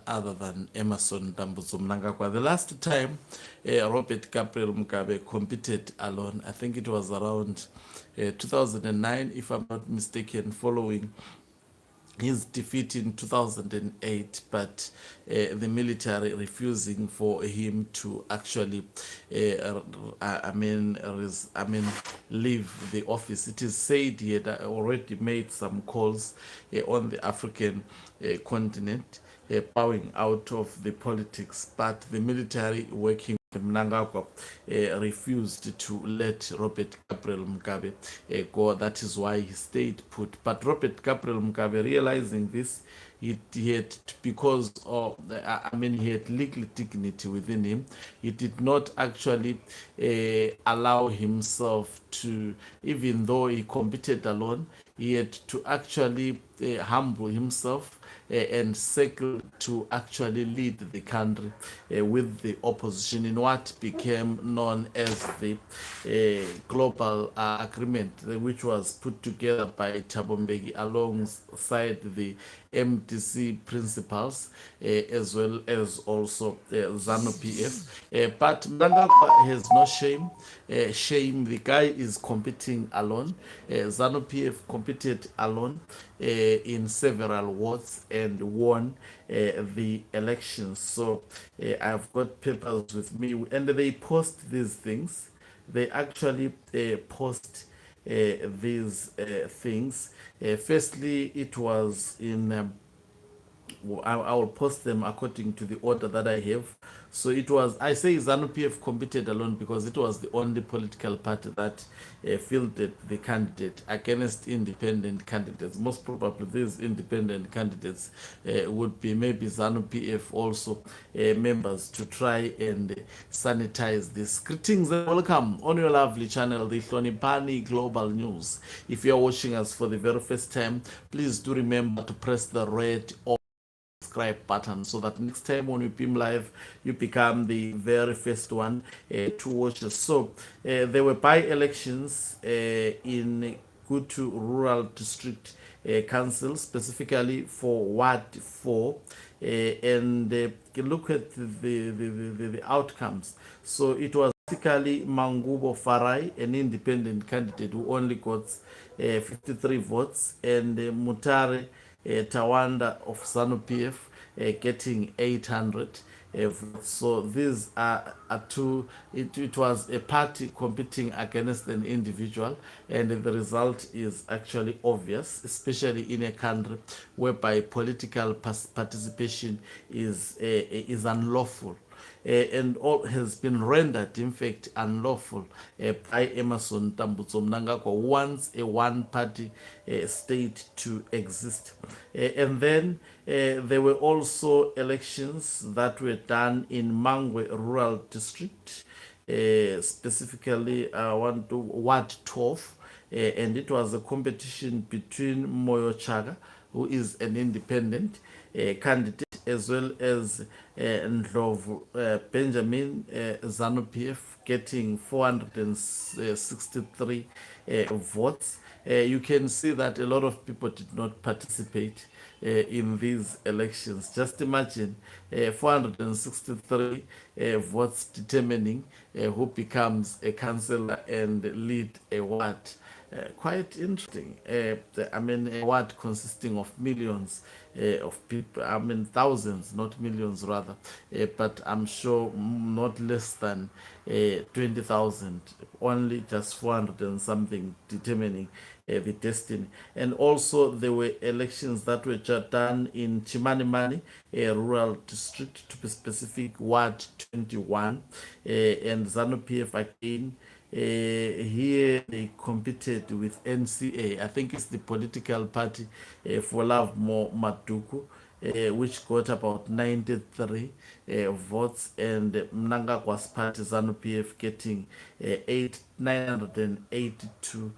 other than Emerson Mnangagwa. The last time Robert Gabriel Mugabe competed alone, I think it was around 2009, if I'm not mistaken, following his defeat in 2008, but the military refusing for him to actually, leave the office. It is said he had already made some calls on the African continent, bowing out of the politics, but the military working Mnangagwa refused to let Robert Gabriel Mugabe go. That is why he stayed put. But Robert Gabriel Mugabe, realizing this, he had, because of, he had legal dignity within him. He did not actually allow himself to, even though he competed alone, he had to actually humble himself and circle to actually lead the country with the opposition in what became known as the global agreement, which was put together by Thabo Mbeki alongside the MDC principles, as well as also ZANU PF. But Mnangagwa has no shame. The guy is competing alone. ZANU PF competed alone in several wards and won the elections. So I've got papers with me, and they post these things. They actually post these things. Firstly, it was in I will post them according to the order that I have. So it was, I say ZANU PF competed alone because it was the only political party that fielded the candidate against independent candidates. Most probably these independent candidates would be maybe ZANU PF also members, to try and sanitize this. Greetings and welcome on your lovely channel, the Hlonipani Global News. If you are watching us for the very first time, please do remember to press the red or subscribe button so that next time when we beam live, you become the very first one to watch us. So there were by-elections in Kutu Rural District Council, specifically for Ward 4, and look at the outcomes. So it was basically Mangubo Farai, an independent candidate who only got 53 votes, and Mutare Tawanda of ZANU PF getting 800 votes. So these are two, it was a party competing against an individual, and the result is actually obvious, especially in a country whereby political participation is unlawful. And all has been rendered, in fact, unlawful by Emerson Mnangagwa, who wants a one-party state to exist. And then there were also elections that were done in Mangwe Rural District, specifically Ward 12, and it was a competition between Moyo Chaga, who is an independent candidate, as well as Ndlovu Benjamin, ZANU PF, getting 463 votes. You can see that a lot of people did not participate in these elections. Just imagine 463 votes determining who becomes a councillor and lead a ward. Quite interesting. A ward consisting of millions of people, thousands, not millions rather, but I'm sure not less than 20,000, only just 400 and something determining the destiny. And also there were elections that were done in Chimanimani, a rural district, to be specific, Ward 21, and ZANU PF again. Here they competed with NCA. I think it's the political party for Love More Maduku, which got about 93 votes, and Mnangagwa's party ZANU PF getting 982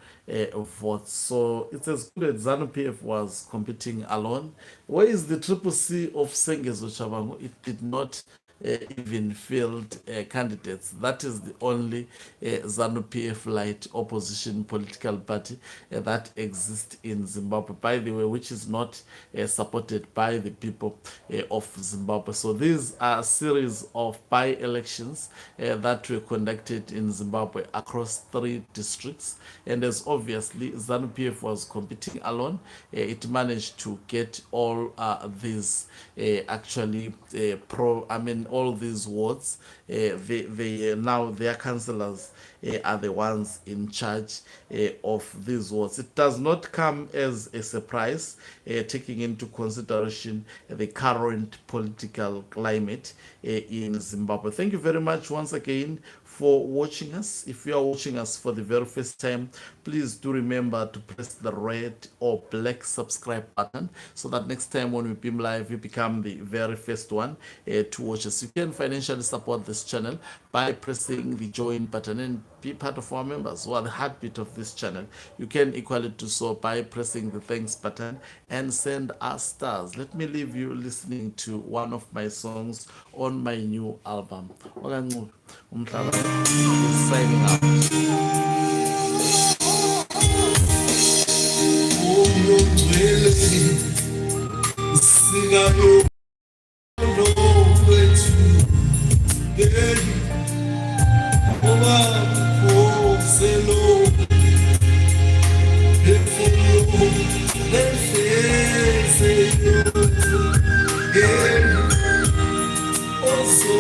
votes. So it's as good as ZANU PF was competing alone. Where is the Triple C of Sengezo Chabango? It did not even field candidates. That is the only ZANU PF light opposition political party that exists in Zimbabwe, by the way, which is not supported by the people of Zimbabwe. So these are a series of by-elections that were conducted in Zimbabwe across 3 districts, and as obviously ZANU PF was competing alone, it managed to get all these actually all these wards. They now their councillors are the ones in charge of these wards. It does not come as a surprise, taking into consideration the current political climate in Zimbabwe. Thank you very much once again for watching us. If you are watching us for the very first time, please do remember to press the red or black subscribe button so that next time when we beam live, you become the very first one to watch us. You can financially support this channel by pressing the join button and be part of our members who are the heartbeat of this channel. You can equally do so by pressing the thanks button and send us stars. Let me leave you listening to one of my songs on my new album. Is signing out. Oh, so